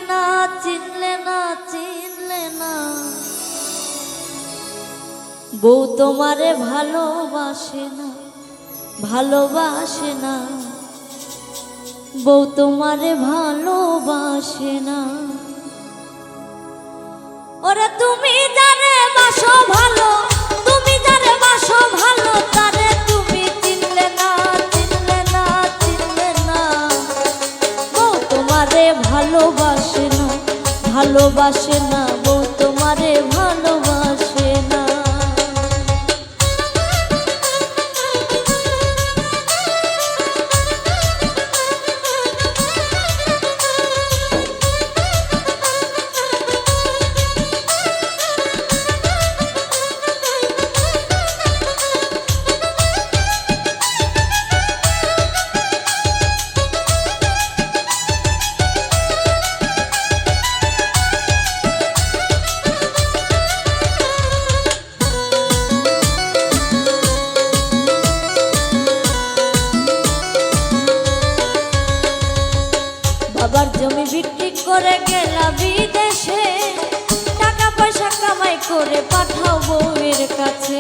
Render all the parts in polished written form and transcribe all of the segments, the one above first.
না চিনলে না চিনলে না বউ তোমারে ভালোবাসে না ভালোবাসে না বউ তোমারে ভালোবাসে না। ওরে তুমি যারে বাসো ভালো তুমি যারে বাসো ভালো তারে তুমি চিনলে না চিনলে না চিনলে না বউ তোমারে ভালোবাসে না ভালোবাসে না বউ তোমারে ভালোবাসে না। বাবার জমি বিক্রি করে গেলা বিদেশে টাকা পয়সা কামাই করে পাঠাও বউয়ের কাছে।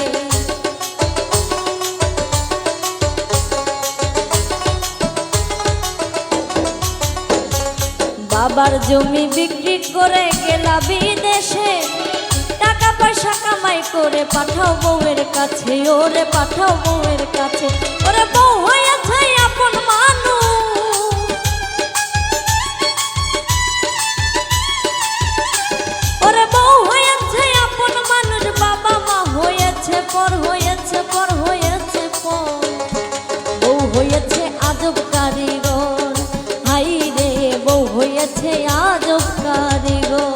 বাবার জমি বিক্রি করে গেলা বিদেশে টাকা পয়সা কামাই করে পাঠাও বউয়ের কাছে ওরে পাঠাও বউয়ের কাছে। ওরে বউ হয়েছে আপন মানুষ পর হয়েছে পর হয়েছে পর বউ হয়েছে আজব কারিগর হাই রে বউ হয়েছে আজব কারিগর।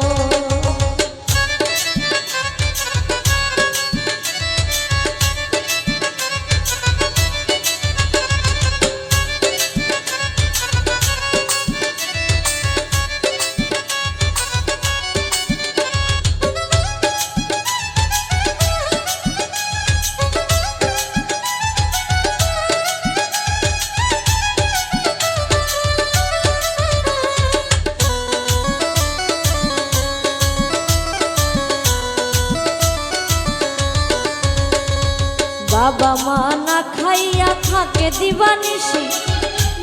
বাবা মা না খাইয়া থাকে দিবানিশি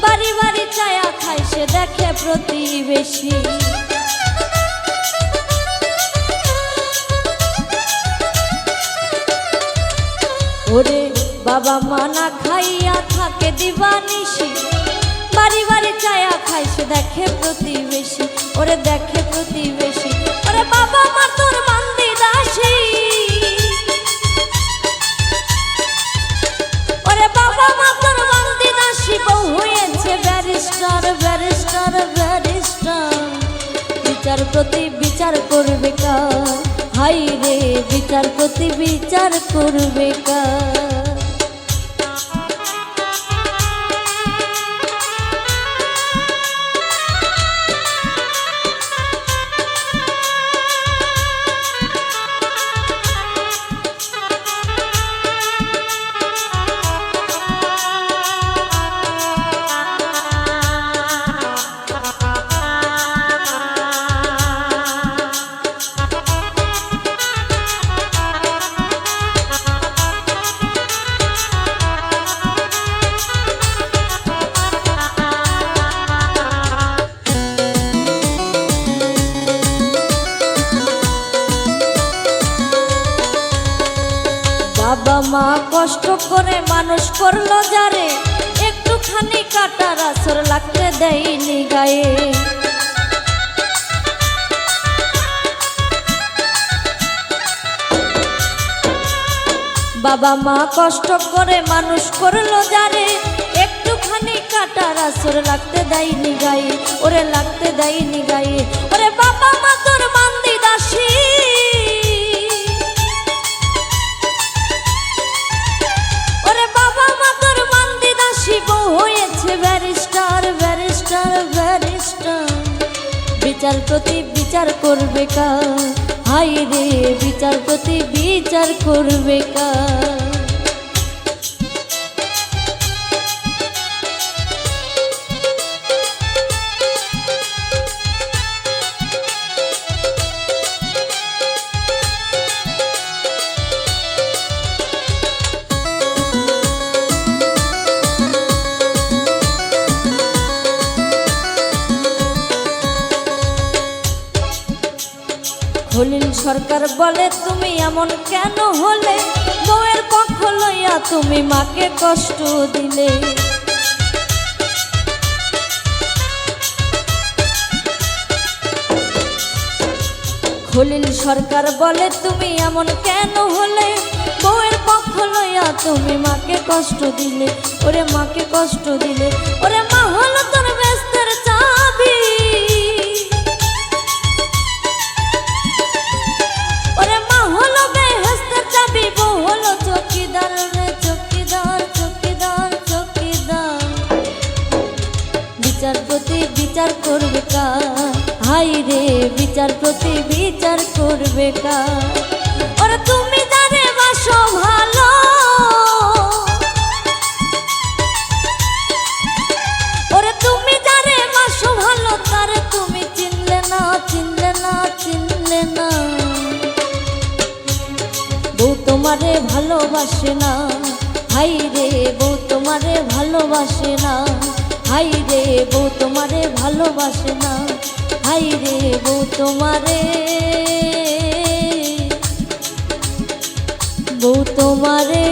বাড়ি বাড়ি চায়া খাই সে দেখে প্রতিবেশী। ওরে বাবা মা না খাইয়া থাকে দিবানিশি বাড়ি বাড়ি চায়া খাই সে দেখে প্রতিবেশী ওরে দেখে প্রতিবেশী। ওরে বাবা মা তোর মান্দি দাসী বাবা মা তোর বান্দি দাসী বউ হয়েছে ব্যারিস্টার ব্যারিস্টার ব্যারিস্টার বিচারপতি বিচার করবে কার হাই রে বিচারপতি বিচার করবে কার। বাবা মা কষ্ট করে মানুষ করলো যারে একটুখানি কাটার আসর লাগতে দেয়নি গায়ে। বাবা মা কষ্ট করে মানুষ করলো যারে একটুখানি কাটার আসর লাগতে দেয়নি গায়ে ওরে লাগতে দেয়নি গায়ে। ওরে বাবা মা তোর বান্দি দাসী বউ হয়েছে ব্যারিস্টার ব্যারিস্টার ব্যারিস্টার বিচারপতি বিচার করবে কার হাই রে বিচারপতি বিচার করবে কার। খলিল সরকার বলে তুমি এমন কেন হলে, বউয়ের পক্ষ লইয়া তুমি মাকে কষ্ট দিলে। খলিল সরকার বলে তুমি এমন কেন হলে, বউয়ের পক্ষ লইয়া তুমি মাকে কষ্ট দিলে। ওরে মাকে কষ্ট দিলে, ওরে মা হলো তোর বেস্তের চাবি, ওরে মা হলো বেহেস্তের চাবি, বউ হলো চৌকিদার রে চৌকিদার চৌকিদার চৌকিদার। বিচারপতি বিচার করবে কার, হাই রে বিচারপতি বিচার করবে কার। ওরে তুমি জানে বাসো ভালো, ওরে তুমি জানে বাসো ভালো, তারে তুমি চিনলে না চিনলে না চিনলে না। বউ তোমারে ভালোবাসে না, হাই রে বউ তোমারে ভালোবাসে না, হাই রে বউ তোমারে ভালোবাসে না, হাই রে বউ তোমারে, বউ তোমারে